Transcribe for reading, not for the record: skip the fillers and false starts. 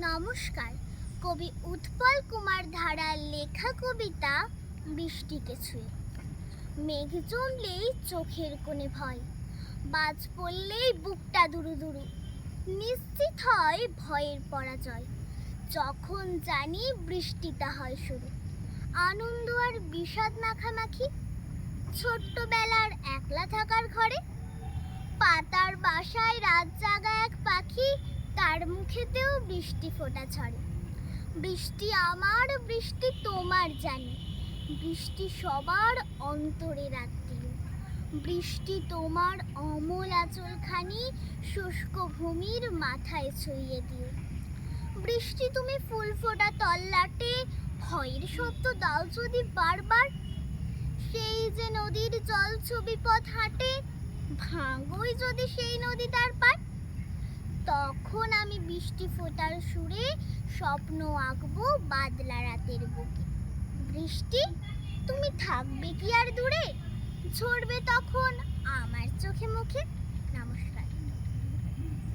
নমস্কার। কবি উৎপল কুমার ধারার লেখা কবিতা বৃষ্টিকে ছুঁয়ে। মেঘ জমলেই চোখের কোণে ভয়, বাজ পড়লেই বুকটা দুরু দুরু, নিশ্চিত হয় ভয়ের পরাজয়। যখন জানি বৃষ্টিটা হয় শুরু, আনন্দ আর বিষাদ মাখামাখি, ছোট্টবেলার একলা থাকার ঘরে, পাতার বাসায় রাত জাগা এক পাখি, তার মুখেতেও বৃষ্টি ফোঁটা ছড়ে। বৃষ্টি আমার, বৃষ্টি তোমার জানি, বৃষ্টি সবার অন্তরে রাত্রিও। বৃষ্টি তোমার অমল আঁচলখানি শুষ্ক ভূমির মাথায় ছুঁয়ে দিও। বৃষ্টি তুমি ফুল ফোটা তল্লাটে ভয়ের শব্দ দাও যদি বারবার, সেই যে নদীর জল ছবি পথ হাঁটে, ভাঙোই যদি সেই নদী তার পার। তখন আমি বৃষ্টি ফোঁটার সুরে স্বপ্ন আঁকবো বাদলা রাতের বুকে। বৃষ্টি তুমি থাকবে কি আর দূরে, ঝরবে তখন আমার চোখে মুখে। নমস্কার।